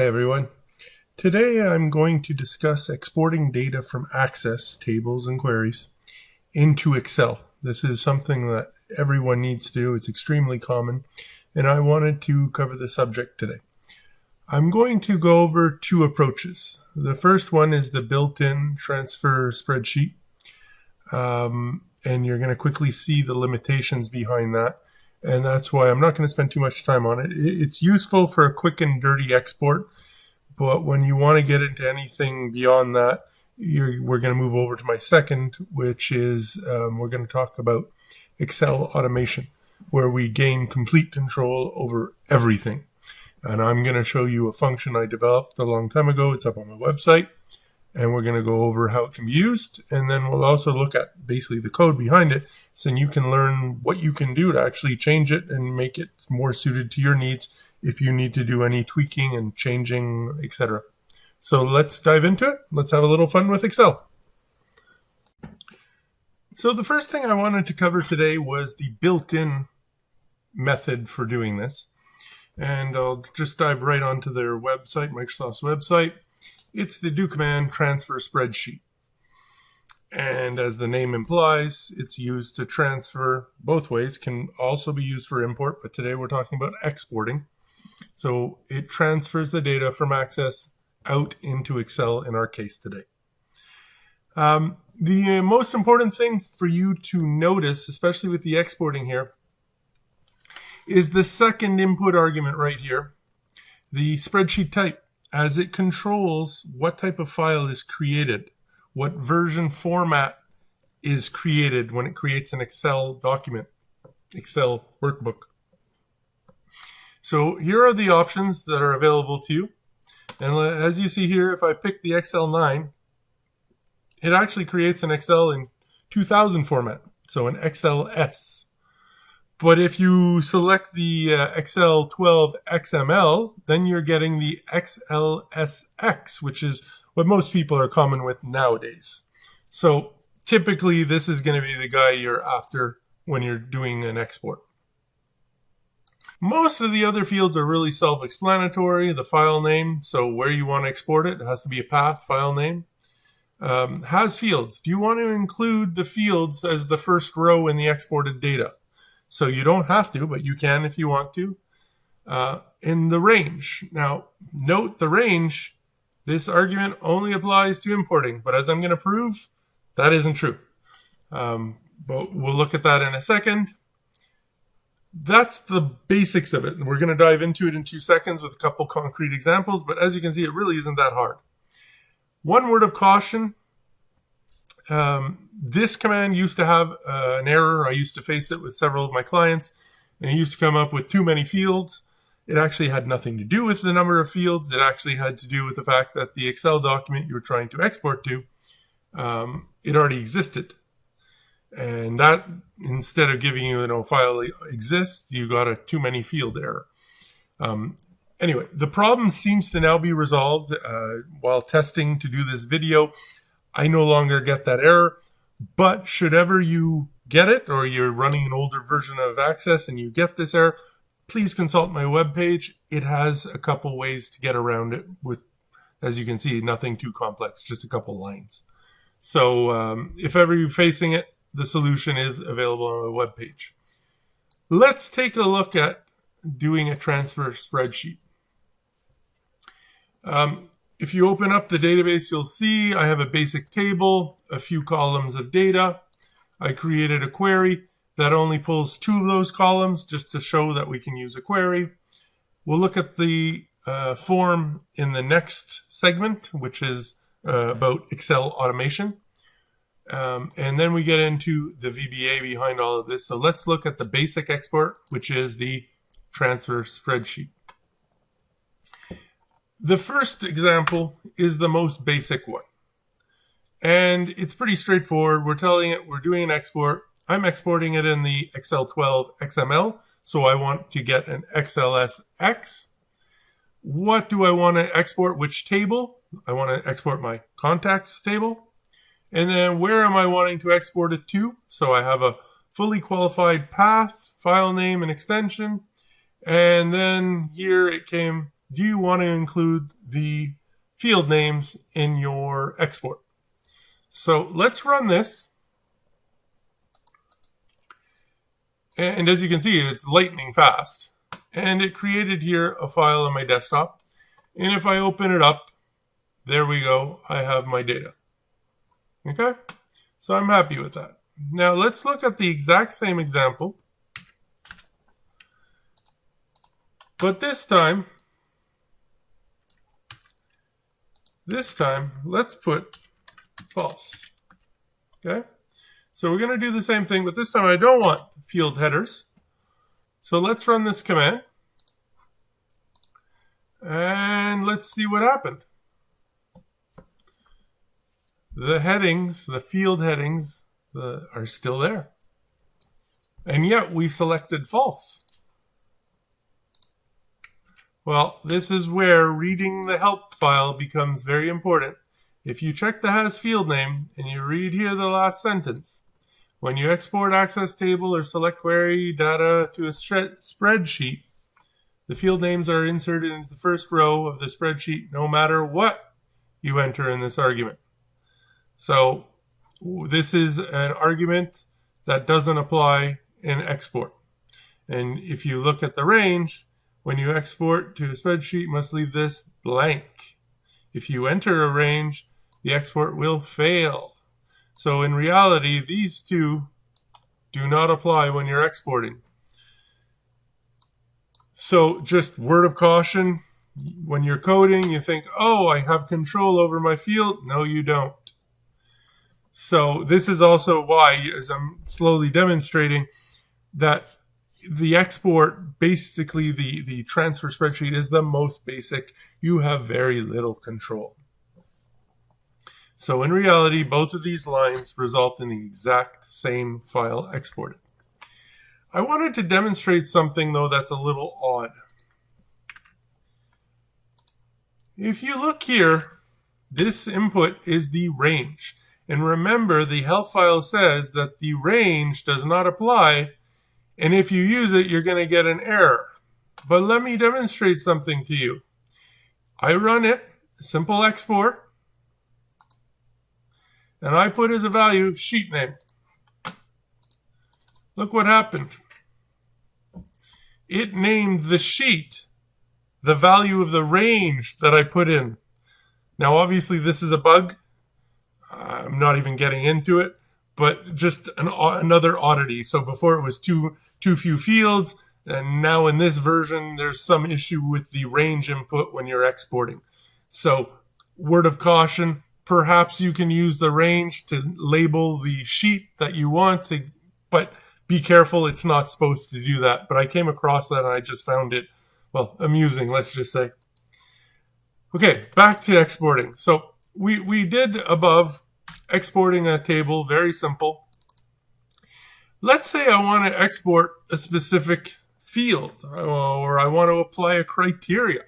Hi everyone. Today I'm going to discuss exporting data from Access tables and queries into Excel. This is something that everyone needs to do. It's extremely common, and I wanted to cover the subject today. I'm going to go over two approaches. The first one is the built-in transfer spreadsheet, and you're going to quickly see the limitations behind that. And that's why I'm not going to spend too much time on it. It's useful for a quick and dirty export, but when you want to get into anything beyond that, we're going to move over to my second, which is we're going to talk about Excel automation, where we gain complete control over everything. And I'm going to show you a function I developed a long time ago. It's up on my website. And we're going to go over how it can be used. And then we'll also look at basically the code behind it, so you can learn what you can do to actually change it and make it more suited to your needs if you need to do any tweaking and changing, etc. So let's dive into it. Let's have a little fun with Excel. So the first thing I wanted to cover today was the built-in method for doing this. And I'll just dive right onto their website, Microsoft's website. It's the DoCmd.TransferSpreadsheet. And as the name implies, it's used to transfer both ways. Can also be used for import, but today we're talking about exporting. So it transfers the data from Access out into Excel in our case today. The most important thing for you to notice, especially with the exporting here, is the second input argument right here, the spreadsheet type, as it controls what type of file is created, what version format is created when it creates an Excel document, Excel workbook. So here are the options that are available to you. And as you see here, if I pick the XL9, it actually creates an Excel in 2000 format, so an XLS. But if you select the XL12 XML, then you're getting the xlsx, which is what most people are common with nowadays. So typically, this is going to be the guy you're after when you're doing an export. Most of the other fields are really self-explanatory. The file name, so where you want to export it, it has to be a path, file name. Has fields. Do you want to include the fields as the first row in the exported data? So you don't have to, but you can if you want to. In the range. Now, note the range. This argument only applies to importing, but as I'm going to prove, that isn't true. But we'll look at that in a second. That's the basics of it. We're going to dive into it in 2 seconds with a couple concrete examples, but as you can see, it really isn't that hard. One word of caution. This command used to have an error. I used to face it with several of my clients, and it used to come up with too many fields. It actually had nothing to do with the number of fields. It actually had to do with the fact that the Excel document you were trying to export to, it already existed. And that, instead of giving you, file exists, you got a too many field error. Anyway, the problem seems to now be resolved. While testing to do this video, I no longer get that error, but should ever you get it, or you're running an older version of Access and you get this error, please consult my webpage. It has a couple ways to get around it with, as you can see, nothing too complex, just a couple lines. So if ever you're facing it, the solution is available on my webpage. Let's take a look at doing a transfer spreadsheet. If you open up the database, you'll see I have a basic table, a few columns of data. I created a query that only pulls 2 of those columns just to show that we can use a query. We'll look at the form in the next segment, which is about Excel automation. And then we get into the VBA behind all of this. So let's look at the basic export, which is the transfer spreadsheet. The first example is the most basic one. And it's pretty straightforward. We're telling it we're doing an export. I'm exporting it in the XL12 XML. So I want to get an XLSX. What do I want to export? Which table? I want to export my contacts table. And then where am I wanting to export it to? So I have a fully qualified path, file name, and extension. And then here it came do you want to include the field names in your export? So let's run this. And as you can see, it's lightning fast. And it created here a file on my desktop. And if I open it up, there we go. I have my data. Okay? So I'm happy with that. Now let's look at the exact same example. But this time, let's put false. Okay? So we're going to do the same thing, but this time I don't want field headers. So let's run this command. And let's see what happened. The headings, the field headings, are still there. And yet we selected false. Well, this is where reading the help file becomes very important. If you check the has field name and you read here the last sentence, when you export access table or select query data to a spreadsheet, the field names are inserted into the first row of the spreadsheet no matter what you enter in this argument. So this is an argument that doesn't apply in export. And if you look at the range, when you export to a spreadsheet, you must leave this blank. If you enter a range, the export will fail. So in reality, these two do not apply when you're exporting. So just word of caution, when you're coding, you think, oh, I have control over my field. No, you don't. So this is also why, as I'm slowly demonstrating, that the export, basically the transfer spreadsheet, is the most basic. You have very little control. So in reality, both of these lines result in the exact same file exported. I wanted to demonstrate something, though, that's a little odd. If you look here, this input is the range. And remember, the help file says that the range does not apply, and if you use it, you're going to get an error. But let me demonstrate something to you. I run it, simple export, and I put as a value sheet name. Look what happened. It named the sheet the value of the range that I put in. Now, obviously, this is a bug. I'm not even getting into it, but just another oddity. So before it was too few fields, and now in this version, there's some issue with the range input when you're exporting. So word of caution, perhaps you can use the range to label the sheet that you want to, but be careful, it's not supposed to do that. But I came across that and I just found it, well, amusing, let's just say. Okay, back to exporting. So we did above exporting a table, very simple. Let's say I want to export a specific field, or I want to apply a criteria.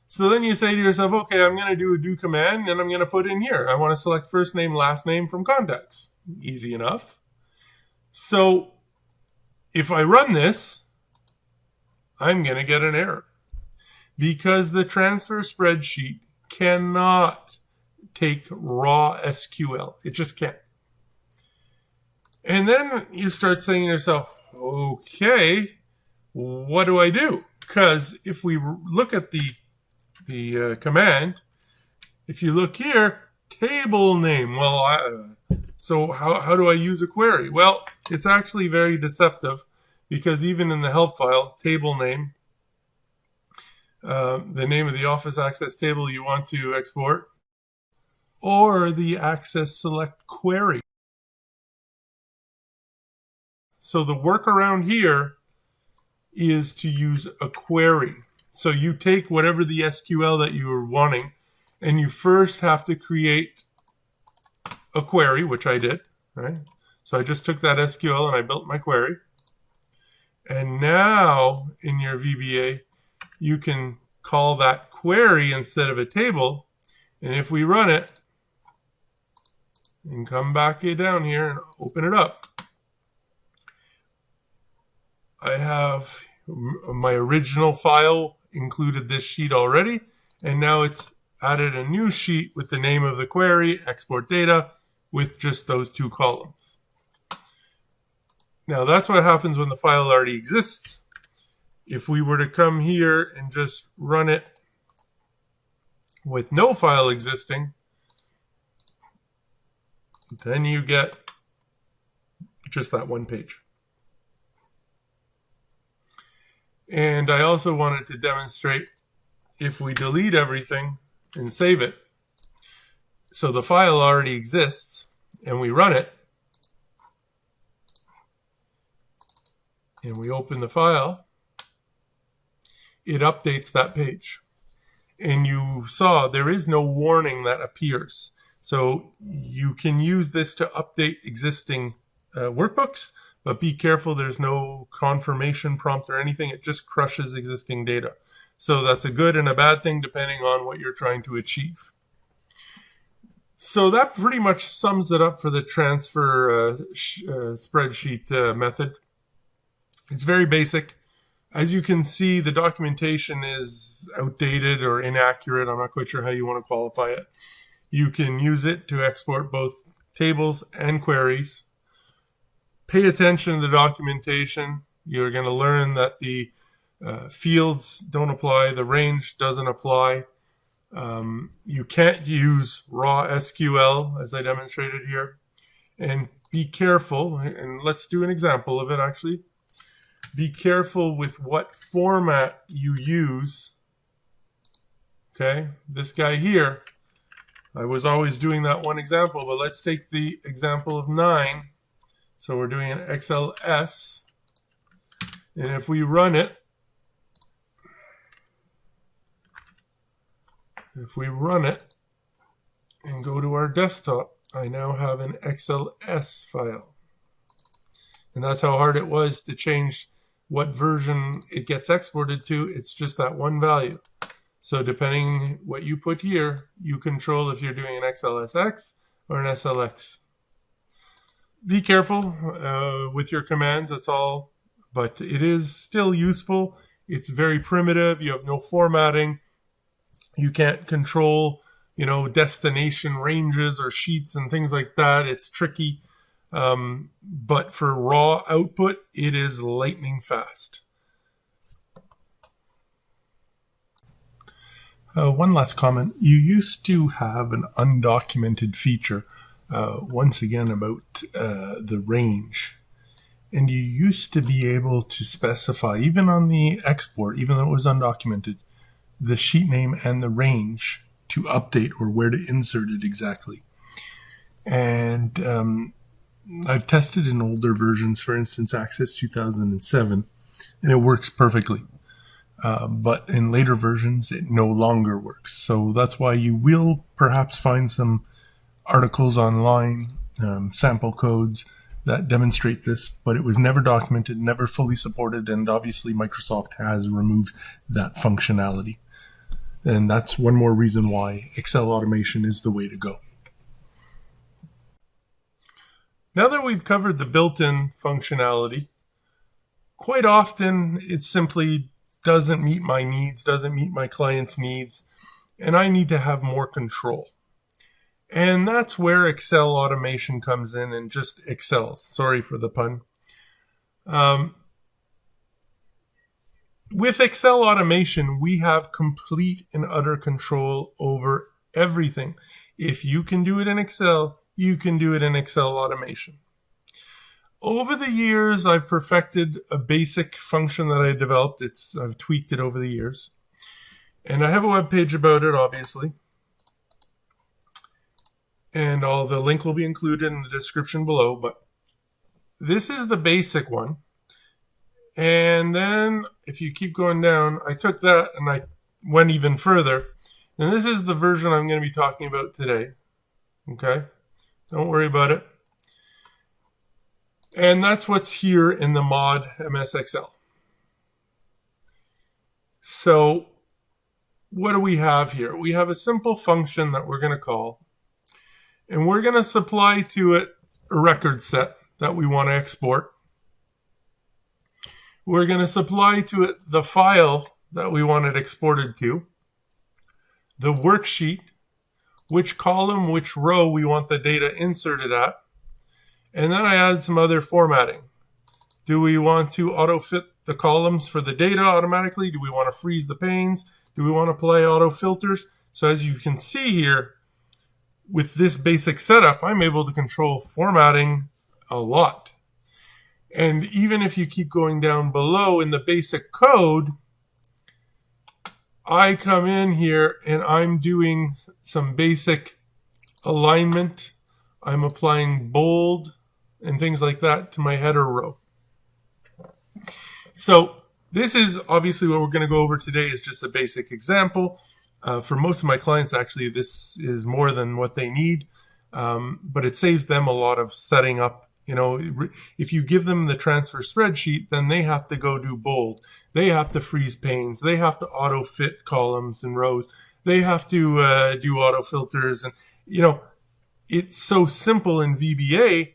So then you say to yourself, okay, I'm going to do a do command, and I'm going to put in here, I want to select first name, last name from contacts. Easy enough. So if I run this, I'm going to get an error because the transfer spreadsheet cannot take raw SQL. It just can't. And then you start saying to yourself, okay, what do I do? Because if we look at the command, if you look here, table name. Well, so how do I use a query? Well, it's actually very deceptive because even in the help file, table name, the name of the office access table you want to export, or the access select query. So the workaround here is to use a query. So you take whatever the SQL that you are wanting, and you first have to create a query, which I did, right? So I just took that SQL and I built my query. And now in your VBA, you can call that query instead of a table. And if we run it and come back down here and open it up, I have my original file included this sheet already, and now it's added a new sheet with the name of the query, export data, with just those two columns. Now that's what happens when the file already exists. If we were to come here and just run it with no file existing, then you get just that one page. And I also wanted to demonstrate if we delete everything and save it, so the file already exists, and we run it, and we open the file, it updates that page. And you saw there is no warning that appears. So you can use this to update existing workbooks, but be careful, there's no confirmation prompt or anything. It just crushes existing data. So that's a good and a bad thing depending on what you're trying to achieve. So that pretty much sums it up for the transfer spreadsheet method. It's very basic. As you can see, the documentation is outdated or inaccurate. I'm not quite sure how you want to qualify it. You can use it to export both tables and queries. Pay attention to the documentation. You're going to learn that the fields don't apply, the range doesn't apply. You can't use raw SQL, as I demonstrated here. And be careful, and let's do an example of it actually. Be careful with what format you use. Okay, this guy here, I was always doing that one example, but let's take the example of 9. So we're doing an XLS, and if we run it, and go to our desktop, I now have an XLS file. And that's how hard it was to change what version it gets exported to. It's just that one value. So depending what you put here, you control if you're doing an XLSX or an SLX. Be careful with your commands, that's all. But it is still useful. It's very primitive. You have no formatting. You can't control, destination ranges or sheets and things like that. It's tricky. But for raw output, it is lightning fast. One last comment. You used to have an undocumented feature, once again about the range. And you used to be able to specify, even on the export, even though it was undocumented, the sheet name and the range to update or where to insert it exactly. And I've tested in older versions, for instance, Access 2007, and it works perfectly. But in later versions, it no longer works. So that's why you will perhaps find some articles online, sample codes that demonstrate this, but it was never documented, never fully supported, and obviously Microsoft has removed that functionality. And that's one more reason why Excel automation is the way to go. Now that we've covered the built-in functionality, quite often it simply doesn't meet my needs, doesn't meet my client's needs, and I need to have more control. And that's where Excel automation comes in and just excels. Sorry for the pun. With Excel automation, we have complete and utter control over everything. If you can do it in Excel, you can do it in Excel automation. Over the years, I've perfected a basic function that I developed. I've tweaked it over the years. And I have a web page about it, obviously. And the link will be included in the description below. But this is the basic one. And then if you keep going down, I took that and I went even further. And this is the version I'm going to be talking about today. Okay? Don't worry about it. And that's what's here in the mod MSXL. So what do we have here? We have a simple function that we're going to call. And we're going to supply to it a record set that we want to export. We're going to supply to it the file that we want it exported to, the worksheet, which column, which row we want the data inserted at, and then I added some other formatting. Do we want to auto-fit the columns for the data automatically? Do we want to freeze the panes? Do we want to apply auto filters? So as you can see here, with this basic setup, I'm able to control formatting a lot. And even if you keep going down below in the basic code, I come in here and I'm doing some basic alignment. I'm applying bold and things like that to my header row. So this is obviously what we're going to go over today is just a basic example. For most of my clients, actually, this is more than what they need, but it saves them a lot of setting up. You know, if you give them the transfer spreadsheet, then they have to go do bold. They have to freeze panes. They have to auto fit columns and rows. They have to do auto filters. And, you know, it's so simple in VBA,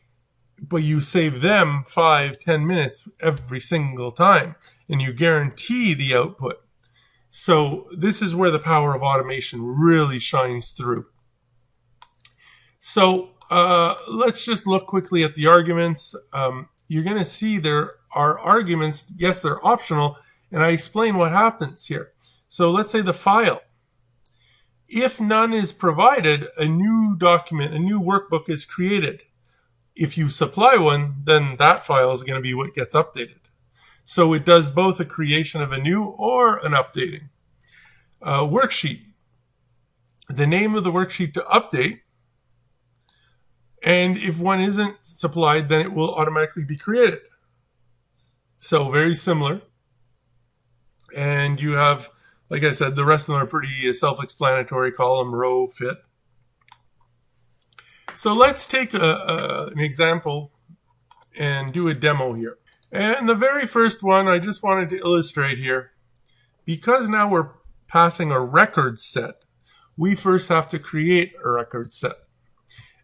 but you save them 5-10 minutes every single time, and you guarantee the output. So this is where the power of automation really shines through. So let's just look quickly at the arguments. You're going to see there are arguments. Yes, they're optional, and I explain what happens here. So let's say the file. If none is provided, a new document, a new workbook is created. If you supply one, then that file is going to be what gets updated. So it does both a creation of a new or an updating. Worksheet. The name of the worksheet to update. And if one isn't supplied, then it will automatically be created. So very similar. And you have, like I said, the rest of them are pretty self-explanatory: column, row, fit. So let's take an example and do a demo here. And the very first one I just wanted to illustrate here, because now we're passing a record set, we first have to create a record set.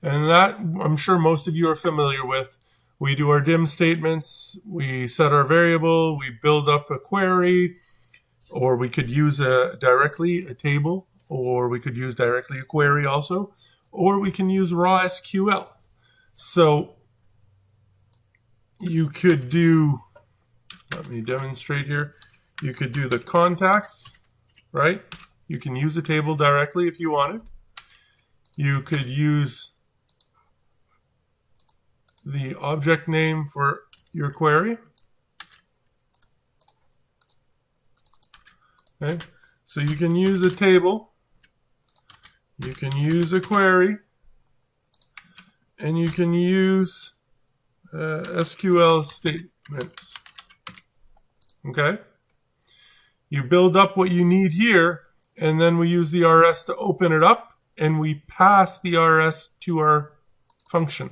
And that I'm sure most of you are familiar with. We do our dim statements, we set our variable, we build up a query, or we could use directly a table, or we could use directly a query also, or we can use raw SQL. So you could do, let me demonstrate here, you could do the contacts, right? You can use a table directly if you wanted. You could use the object name for your query. Okay, so you can use a table, you can use a query, and you can use SQL Statements. Okay, you build up what you need here, and then we use the RS to open it up, and we pass the RS to our function.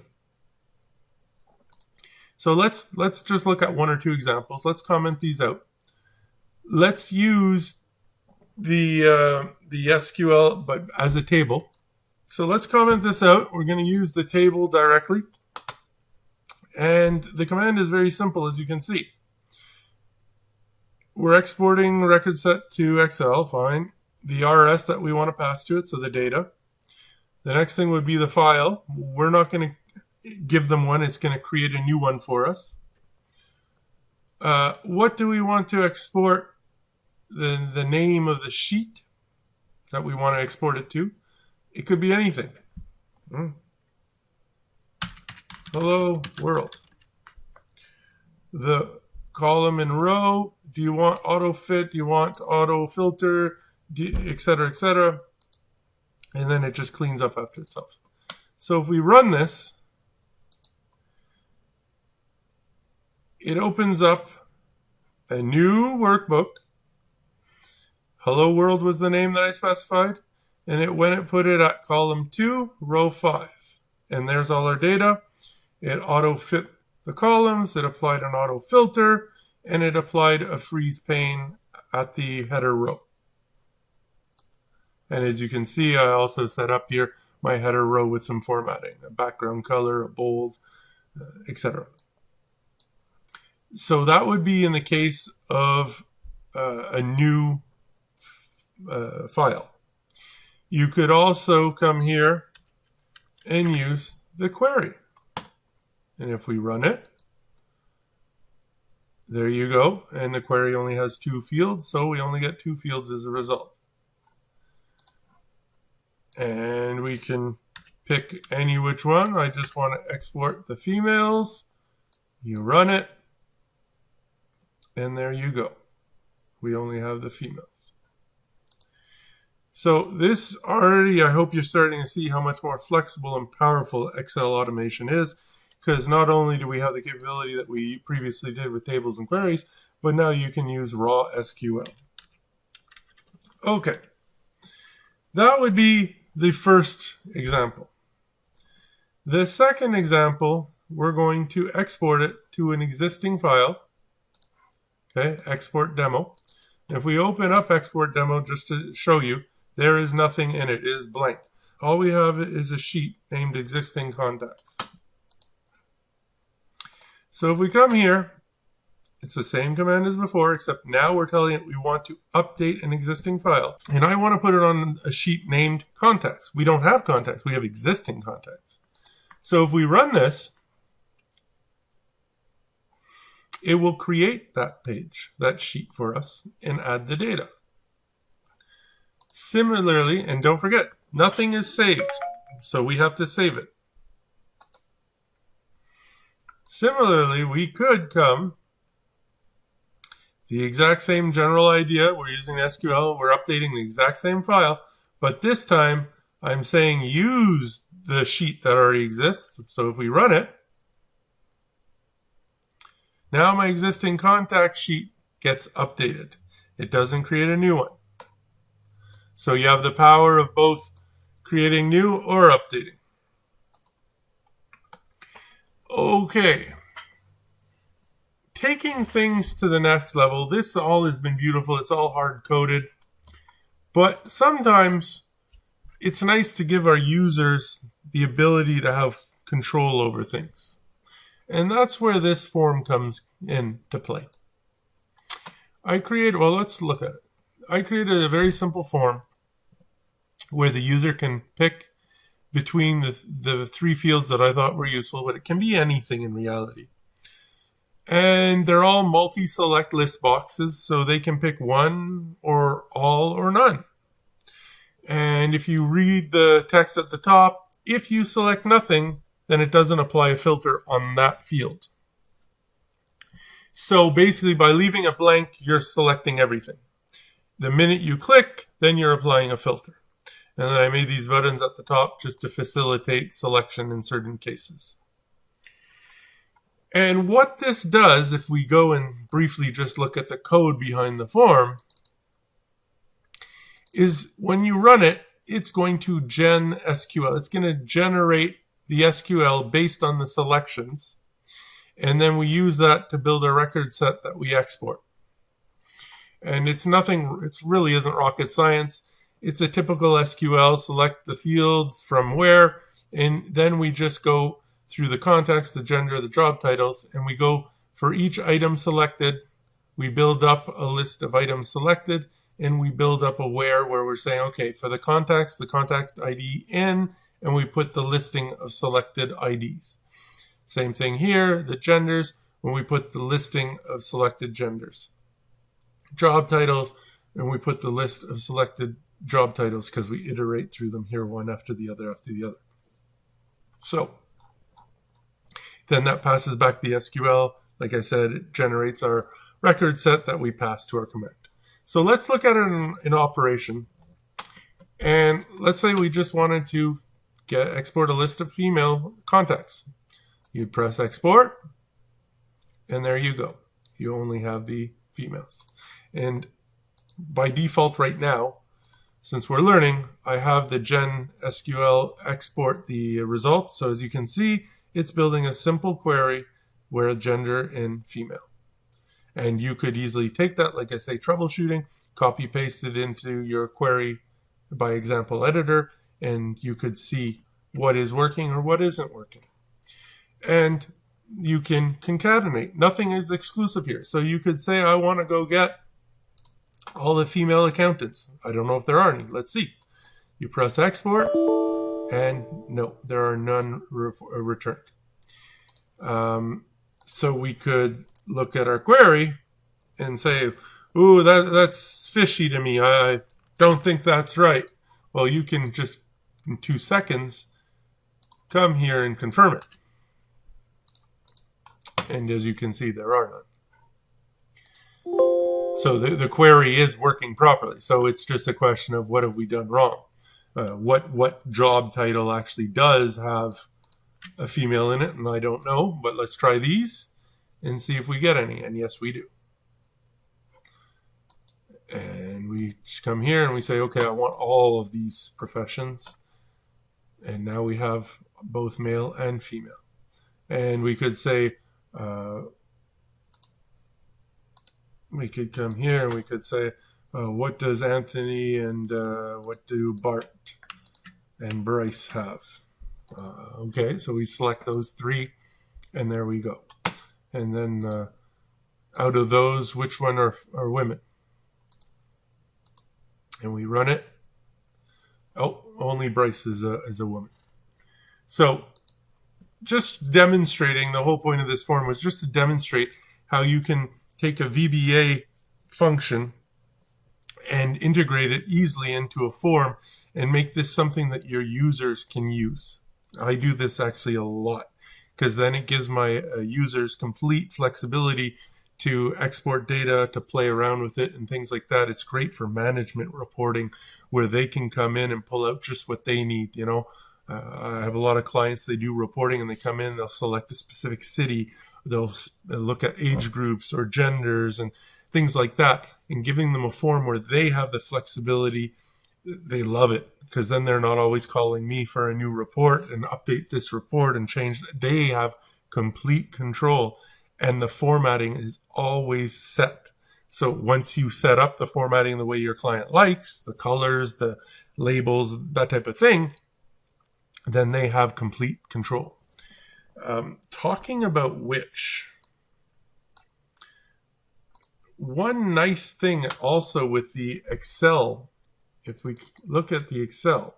So let's just look at one or two examples. Let's comment these out. Let's use the SQL, but as a table. So let's comment this out. We're going to use the table directly. And the command is very simple, as you can see. We're exporting record set to Excel, fine. The RS that we want to pass to it, so the data. The next thing would be the file. We're not going to give them one, it's going to create a new one for us. What do we want to export? The name of the sheet that we want to export it to. It could be anything. Hello world. The column and row, do you want auto fit, do you want auto filter, etc., etc. And then it just cleans up after itself. So if we run this, it opens up a new workbook. Hello world was the name that I specified. And it went and put it at column 2, row 5. And there's all our data. It auto fit the columns. It applied an auto filter. And it applied a freeze pane at the header row. And as you can see, I also set up here my header row with some formatting, a background color, a bold, etc. So that would be in the case of a new file. You could also come here and use the query. And if we run it, there you go. And the query only has 2 fields, so we only get 2 fields as a result. And we can pick any which one. I just want to export the females. You run it, and there you go. We only have the females. So this already, I hope you're starting to see how much more flexible and powerful Excel automation is, because not only do we have the capability that we previously did with tables and queries, but now you can use raw SQL. Okay, that would be the first example. The second example, we're going to export it to an existing file. Okay, export demo. If we open up export demo just to show you, there is nothing in it. It is blank. All we have is a sheet named existing contacts. So if we come here, it's the same command as before, except now we're telling it we want to update an existing file. And I want to put it on a sheet named contacts. We don't have contacts. We have existing contacts. So if we run this, it will create that page, that sheet for us, and add the data. Similarly, and don't forget, nothing is saved, so we have to save it. Similarly, we could come, the exact same general idea, we're using SQL, we're updating the exact same file, but this time I'm saying use the sheet that already exists. So if we run it, now my existing contact sheet gets updated. It doesn't create a new one. So you have the power of both creating new or updating. Okay. Taking things to the next level, this all has been beautiful. It's all hard-coded. But sometimes it's nice to give our users the ability to have control over things. And that's where this form comes into play. Let's look at it. I created a very simple form where the user can pick between the 3 fields that I thought were useful, but it can be anything in reality. And they're all multi-select list boxes, so they can pick one or all or none. And if you read the text at the top, if you select nothing, then it doesn't apply a filter on that field. So basically, by leaving it blank, you're selecting everything. The minute you click, then you're applying a filter. And then I made these buttons at the top just to facilitate selection in certain cases. And what this does, if we go and briefly just look at the code behind the form, is when you run it, it's going to gen SQL. It's going to generate the SQL based on the selections. And then we use that to build a record set that we export. And it really isn't rocket science. It's a typical SQL, select the fields from where, and then we just go through the context, the gender, the job titles, and we go for each item selected. We build up a list of items selected, and we build up a where we're saying, okay, for the context, the contact ID in, and we put the listing of selected IDs. Same thing here, the genders, when we put the listing of selected genders. Job titles, and we put the list of selected job titles because we iterate through them here one after the other after the other. So then that passes back the SQL. Like I said, it generates our record set that we pass to our command. So let's look at it in operation. And let's say we just wanted to export a list of female contacts. You'd press export, and there you go. You only have the females. And by default right now, since we're learning, I have the gen SQL export the result. So as you can see, it's building a simple query where gender and female. And you could easily take that, like I say, troubleshooting, copy paste it into your query by example editor, and you could see what is working or what isn't working. And you can concatenate. Nothing is exclusive here. So you could say, I want to go get all the female accountants. I don't know if there are any. Let's see. You press export, and no, there are none returned. So we could look at our query and say, ooh, that's fishy to me. I don't think that's right. Well, you can just, in 2 seconds, come here and confirm it. And as you can see, there are none. So the query is working properly. So it's just a question of what have we done wrong. What job title actually does have a female in it, and I don't know, but let's try these and see if we get any. And yes, we do. And we come here and we say, okay, I want all of these professions. And now we have both male and female. And we could say, we could come here and we could say, what does Anthony and what do Bart and Bryce have? Okay, so we select those 3, and there we go. And then out of those, which one are women? And we run it. Oh, only Bryce is a woman. So just demonstrating, the whole point of this form was just to demonstrate how you can take a VBA function and integrate it easily into a form and make this something that your users can use. I do this actually a lot because then it gives my users complete flexibility to export data, to play around with it and things like that. It's great for management reporting where they can come in and pull out just what they need. You know, I have a lot of clients, they do reporting and they come in, they'll select a specific city, they'll look at age groups or genders and things like that, and giving them a form where they have the flexibility. They love it because then they're not always calling me for a new report and update this report and change. They have complete control, and the formatting is always set. So once you set up the formatting the way your client likes, the colors, the labels, that type of thing, then they have complete control. Talking about which, one nice thing also with the Excel, if we look at the Excel,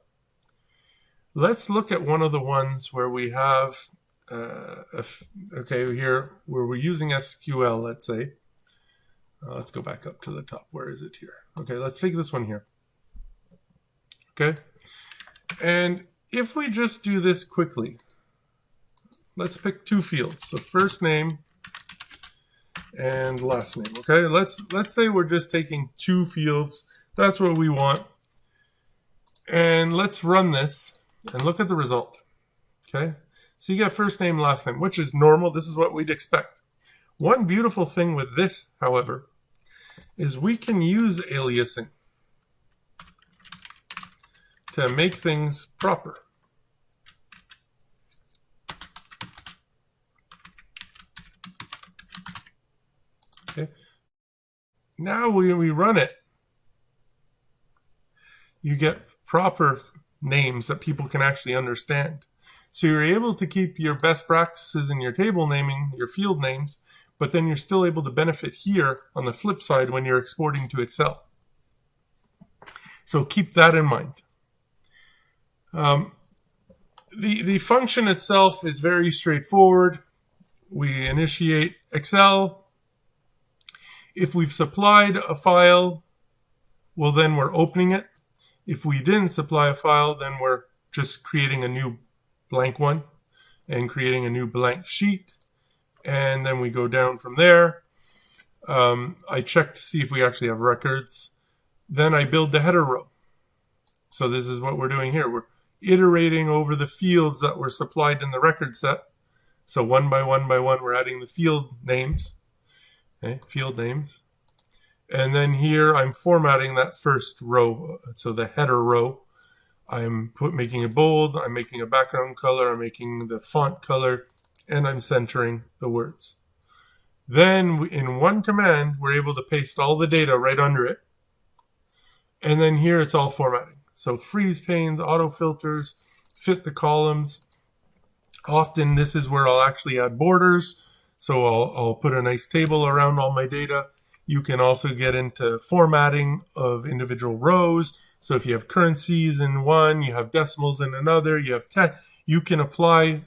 let's look at one of the ones where we have, okay, here where we're using SQL, let's say. Let's go back up to the top. Where is it here? Okay, let's take this one here. Okay, and if we just do this quickly, let's pick 2 fields. So first name and last name. Okay, let's say we're just taking 2 fields. That's what we want. And let's run this and look at the result. Okay, so you get first name, last name, which is normal. This is what we'd expect. One beautiful thing with this, however, is we can use aliasing to make things proper. Okay. Now when we run it, you get proper names that people can actually understand. So you're able to keep your best practices in your table naming, your field names, but then you're still able to benefit here on the flip side when you're exporting to Excel. So keep that in mind. The function itself is very straightforward. We initiate Excel. If we've supplied a file, well, then we're opening it. If we didn't supply a file, then we're just creating a new blank one and creating a new blank sheet. And then we go down from there. I check to see if we actually have records. Then I build the header row. So this is what we're doing here. We're iterating over the fields that were supplied in the record set. So one by one, we're adding the field names. Okay, field names. And then here I'm formatting that first row. So the header row. I'm making it bold. I'm making a background color. I'm making the font color. And I'm centering the words. Then in one command, we're able to paste all the data right under it. And then here it's all formatting. So freeze panes, auto filters, fit the columns. Often this is where I'll actually add borders. So I'll put a nice table around all my data. You can also get into formatting of individual rows. So if you have currencies in one, you have decimals in another, you have text, you can apply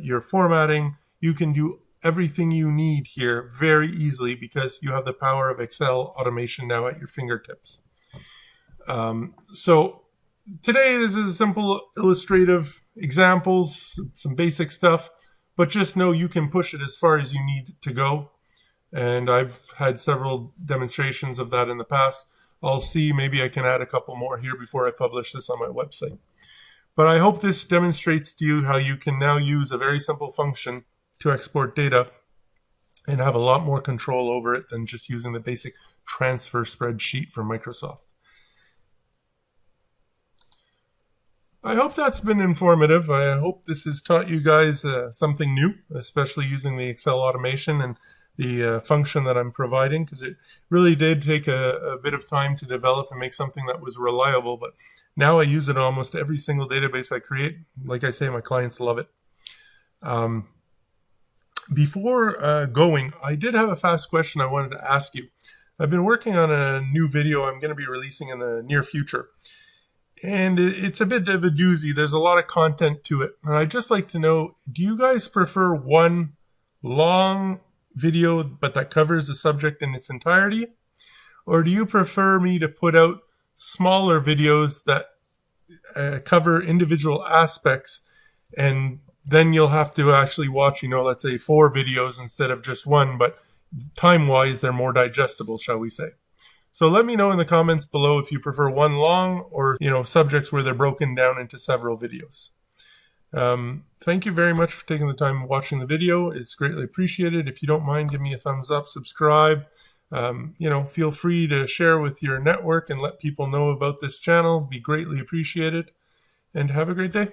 your formatting. You can do everything you need here very easily because you have the power of Excel automation now at your fingertips. So today, this is simple illustrative examples, some basic stuff, but just know you can push it as far as you need to go. And I've had several demonstrations of that in the past. I'll see, maybe I can add a couple more here before I publish this on my website. But I hope this demonstrates to you how you can now use a very simple function to export data and have a lot more control over it than just using the basic transfer spreadsheet from Microsoft. I hope that's been informative. I hope this has taught you guys something new, especially using the Excel automation and the function that I'm providing, because it really did take a bit of time to develop and make something that was reliable. But now I use it on almost every single database I create. Like I say, my clients love it. Before going, I did have a fast question I wanted to ask you. I've been working on a new video I'm going to be releasing in the near future. And it's a bit of a doozy. There's a lot of content to it. And I'd just like to know, do you guys prefer one long video but that covers the subject in its entirety? Or do you prefer me to put out smaller videos that cover individual aspects, and then you'll have to actually watch, let's say 4 videos instead of just one, but time-wise they're more digestible, shall we say. So let me know in the comments below if you prefer one long or, subjects where they're broken down into several videos. Thank you very much for taking the time watching the video. It's greatly appreciated. If you don't mind, give me a thumbs up, subscribe. Feel free to share with your network and let people know about this channel. Be greatly appreciated. And have a great day.